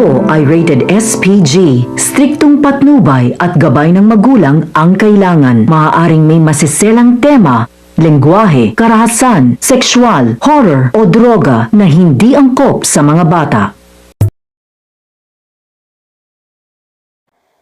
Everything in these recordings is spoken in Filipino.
ito ay rated SPG. Striktong patnubay at gabay ng magulang ang kailangan. Maaaring may masiselang tema, lengguwahe, karahasan, sexual, horror o droga na hindi angkop sa mga bata.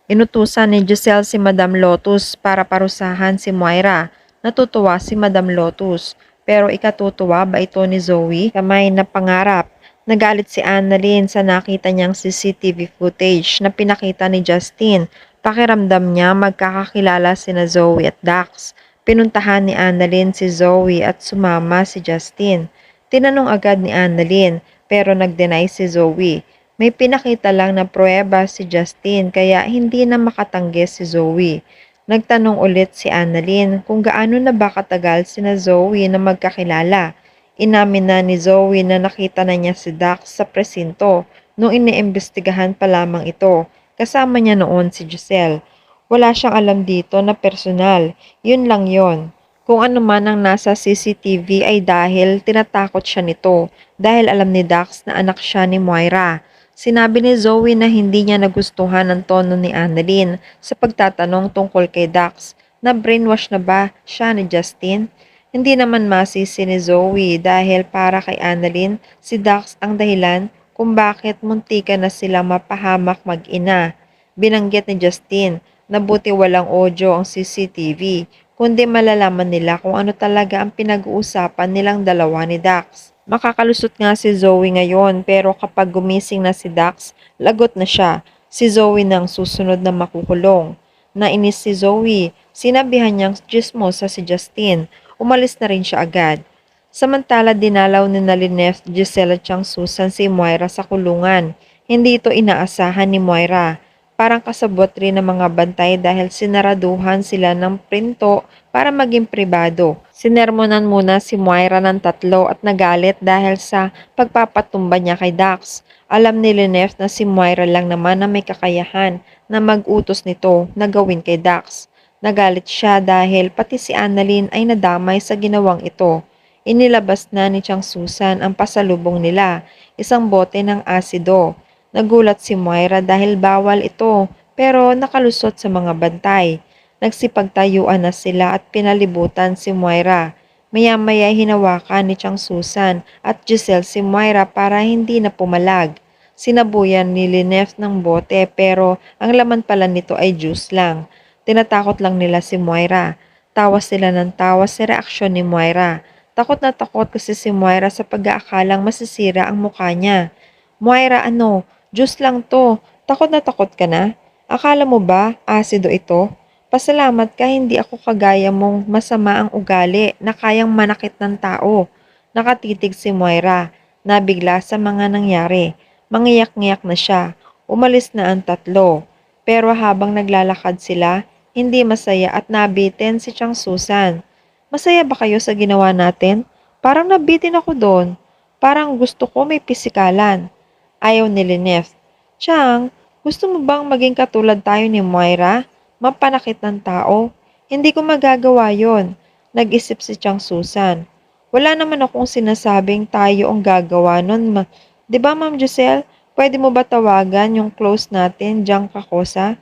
Inutusan ni Giselle si Madam Lotus para parusahan si Moira. Natutuwa si Madam Lotus. Pero ikatutuwa ba ito ni Zoe? Kamay na pangarap. Nagalit si Annalyn sa nakita niyang CCTV footage na pinakita ni Justin. Pakiramdam niya magkakakilala sina Zoe at Dax. Pinuntahan ni Annalyn si Zoe at sumama si Justin. Tinanong agad ni Annalyn pero nag-deny si Zoe. May pinakita lang na pruweba si Justin kaya hindi na makatanggi si Zoe. Nagtanong ulit si Annalyn kung gaano na ba katagal sina Zoe na magkakilala. Inamin na ni Zoe na nakita na niya si Dax sa presinto nung iniimbestigahan pa lamang ito. Kasama niya noon si Giselle. Wala siyang alam dito na personal. Yun lang yon. Kung ano man ang nasa CCTV ay dahil tinatakot siya nito dahil alam ni Dax na anak siya ni Moira. Sinabi ni Zoe na hindi niya nagustuhan ang tono ni Annalyn sa pagtatanong tungkol kay Dax na brainwash na ba siya ni Justin. Hindi naman masisi ni Zoe dahil para kay Annalyn si Dax ang dahilan kung bakit muntika na silang mapahamak mag-ina. Binanggit ni Justin na buti walang audio ang CCTV kundi malalaman nila kung ano talaga ang pinag-uusapan nilang dalawa ni Dax. Makakalusot nga si Zoe ngayon pero kapag gumising na si Dax, lagot na siya. Si Zoe nang susunod na makukulong. Nainis si Zoe, sinabihan niyang chismosa si Justin. Umalis na rin siya agad. Samantala dinalaw ni Lynette, Giselle at Susan si Moira sa kulungan. Hindi ito inaasahan ni Moira. Parang kasabot rin ng mga bantay dahil sinaraduhan sila ng printo para maging pribado. Sinermonan muna si Moira ng 3 at nagalit dahil sa pagpapatumba niya kay Dax. Alam ni Lynette na si Moira lang naman na may kakayahan na mag-utos nito na gawin kay Dax. Nagalit siya dahil pati si Annalyn ay nadamay sa ginawang ito. Inilabas na ni Susan ang pasalubong nila, isang bote ng asido. Nagulat si Moira dahil bawal ito pero nakalusot sa mga bantay. Nagsipagtayuan na sila at pinalibutan si Moira. Maya-maya hinawakan ni Susan at Giselle si Moira para hindi na pumalag. Sinabuyan ni Lynette ng bote pero ang laman pala nito ay juice lang. Tinatakot lang nila si Moira. Tawa sila ng tawa sa reaksyon ni Moira. Takot na takot kasi si Moira sa pag-aakalang masisira ang mukha niya. Moira, ano? Diyos lang to. Takot na takot ka na? Akala mo ba, asido ito? Pasalamat ka hindi ako kagaya mong masama ang ugali na kayang manakit ng tao. Nakatitig si Moira. Nabigla sa mga nangyari. Mangiyak-ngiyak na siya. Umalis na ang 3. Pero habang naglalakad sila, hindi masaya at nabitin si Susan. Masaya ba kayo sa ginawa natin? Parang nabitin ako doon. Parang gusto ko may pisikalan. Ayaw ni Lynette. Chang, gusto mo bang maging katulad tayo ni Moira? Mapanakit ng tao? Hindi ko magagawa yon. Nag-isip si Susan. Wala naman akong sinasabing tayo ang gagawa nun. Diba Ma'am Giselle? Pwede mo ba tawagan yung close natin, Jang Kakosa?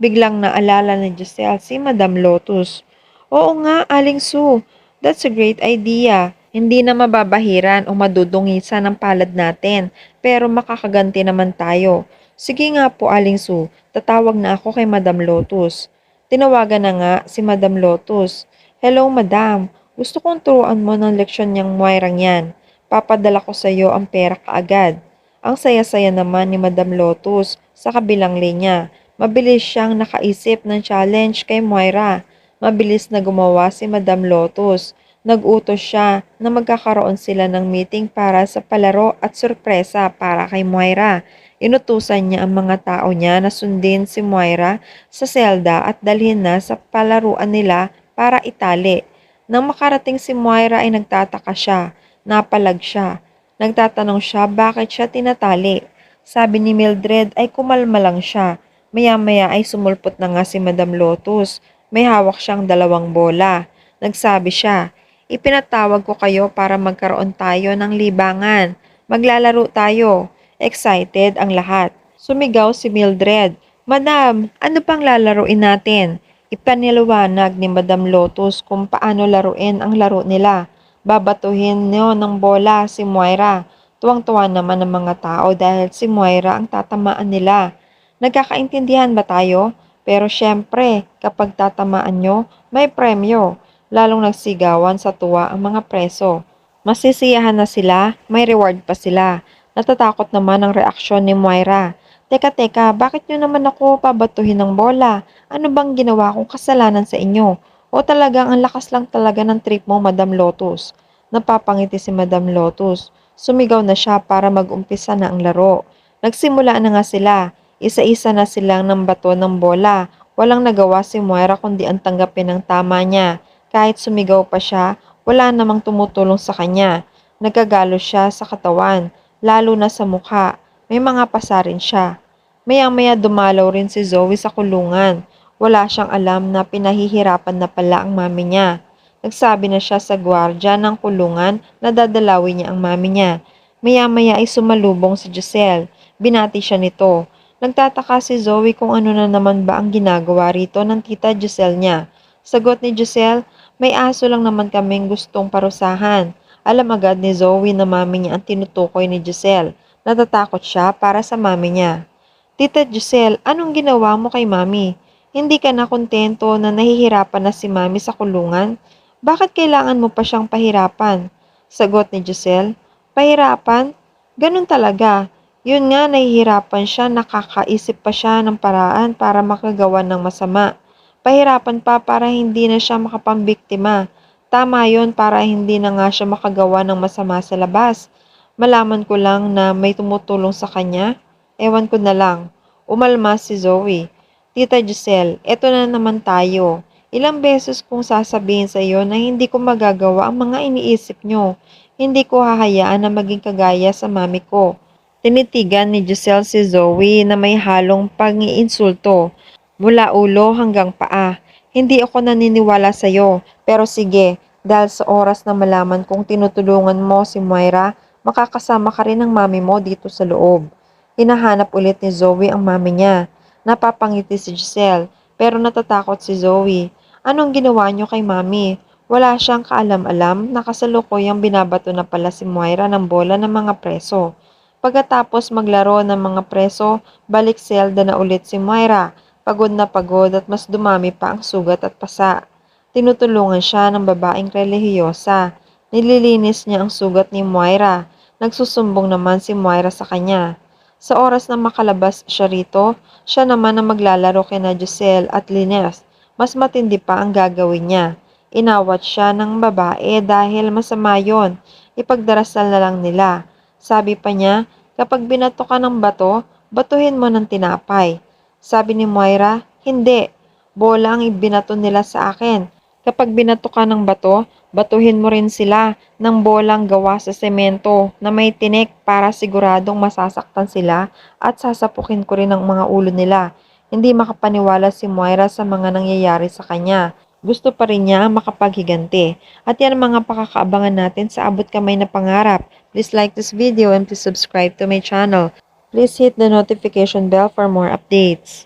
Biglang naalala ni Giselle si Madam Lotus. Oo nga, Aling Sue. That's a great idea. Hindi na mababahiran o madudungisan ang palad natin, pero makakaganti naman tayo. Sige nga po, Aling Sue, tatawag na ako kay Madam Lotus. Tinawagan na nga si Madam Lotus. Hello, Madam. Gusto kong turuan mo ng leksyon niyang Moirang yan. Papadala ko sa iyo ang pera kaagad. Ang saya-saya naman ni Madam Lotus sa kabilang linya. Mabilis siyang nakaisip ng challenge kay Moira. Mabilis na gumawa si Madam Lotus. Nag-utos siya na magkakaroon sila ng meeting para sa palaro at sorpresa para kay Moira. Inutusan niya ang mga tao niya na sundin si Moira sa selda at dalhin na sa palaruan nila para itali. Nang makarating si Moira ay nagtataka siya, napalag siya. Nagtatanong siya bakit siya tinatali. Sabi ni Mildred ay kumalma lang siya. Maya-maya ay sumulpot na nga si Madam Lotus. May hawak siyang 2 bola. Nagsabi siya, ipinatawag ko kayo para magkaroon tayo ng libangan. Maglalaro tayo. Excited ang lahat. Sumigaw si Mildred. Madam, ano pang lalaruin natin? Ipanilawanag ni Madam Lotus kung paano laruin ang laro nila. Babatuhin niyo ng bola si Moira. Tuwang-tuwa naman ang mga tao dahil si Moira ang tatamaan nila. Nagkakaintindihan ba tayo? Pero syempre, kapag tatamaan nyo, may premyo. Lalong nagsigawan sa tuwa ang mga preso. Masisiyahan na sila, may reward pa sila. Natatakot naman ang reaksyon ni Moira. Teka, bakit nyo naman ako pabatuhin ng bola? Ano bang ginawa kong kasalanan sa inyo? O talagang ang lakas lang talaga ng trip mo, Madam Lotus? Napapangiti si Madam Lotus. Sumigaw na siya para mag-umpisa na ang laro. Nagsimula na nga sila. Isa-isa na silang ng bato ng bola. Walang nagawa si Moira kundi ang tanggapin ng tama niya. Kahit sumigaw pa siya, wala namang tumutulong sa kanya. Nagkagalo siya sa katawan, lalo na sa mukha. May mga pasa rin siya. Maya-maya dumalaw rin si Zoe sa kulungan. Wala siyang alam na pinahihirapan na pala ang mami niya. Nagsabi na siya sa gwardya ng kulungan na dadalawin niya ang mami niya. Maya-maya ay sumalubong si Giselle. Binati siya nito. Nagtataka si Zoe kung ano na naman ba ang ginagawa rito ng tita Giselle niya. Sagot ni Giselle, may aso lang naman kaming gustong parusahan. Alam agad ni Zoe na mami niya ang tinutukoy ni Giselle. Natatakot siya para sa mami niya. Tita Giselle, anong ginawa mo kay mami? Hindi ka na kontento na nahihirapan na si mami sa kulungan? Bakit kailangan mo pa siyang pahirapan? Sagot ni Giselle, pahirapan? Ganun talaga. Yun nga, nahihirapan siya, nakakaisip pa siya ng paraan para makagawa ng masama. Pahirapan pa para hindi na siya makapambiktima. Tama yon para hindi na nga siya makagawa ng masama sa labas. Malaman ko lang na may tumutulong sa kanya. Ewan ko na lang. Umalma si Zoe. Tita Giselle, eto na naman tayo. Ilang beses kong sasabihin sa iyo na hindi ko magagawa ang mga iniisip nyo. Hindi ko hahayaan na maging kagaya sa mami ko. Tinitigan ni Giselle si Zoe na may halong pang-iinsulto. Mula ulo hanggang paa. Hindi ako naniniwala sa iyo. Pero sige, dahil sa oras na malaman kong tinutulungan mo si Moira, makakasama ka rin ng mami mo dito sa loob. Hinahanap ulit ni Zoe ang mami niya. Napapangiti si Giselle, pero natatakot si Zoe. Anong ginawa niyo kay mami? Wala siyang kaalam-alam na kasalukuyang binabato na pala si Moira ng bola ng mga preso. Pagkatapos maglaro ng mga preso, balik selda na ulit si Moira. Pagod na pagod at mas dumami pa ang sugat at pasa. Tinutulungan siya ng babaeng relihiyosa. Nililinis niya ang sugat ni Moira. Nagsusumbong naman si Moira sa kanya. Sa oras na makalabas siya rito, siya naman ang maglalaro kina Giselle at Lines. Mas matindi pa ang gagawin niya. Inawat siya ng babae dahil masama yon. Ipagdarasal na lang nila. Sabi pa niya, kapag binato ka ng bato, batuhin mo ng tinapay. Sabi ni Moira, hindi. Bola ang ibinato nila sa akin. Kapag binato ka ng bato, batuhin mo rin sila ng bolang gawa sa semento na may tinik para siguradong masasaktan sila at sasapukin ko rin ang mga ulo nila. Hindi makapaniwala si Moira sa mga nangyayari sa kanya. Gusto pa rin niya makapaghiganti. At yan ang mga pakakaabangan natin sa abot kamay na pangarap. Please like this video and please subscribe to my channel. Please hit the notification bell for more updates.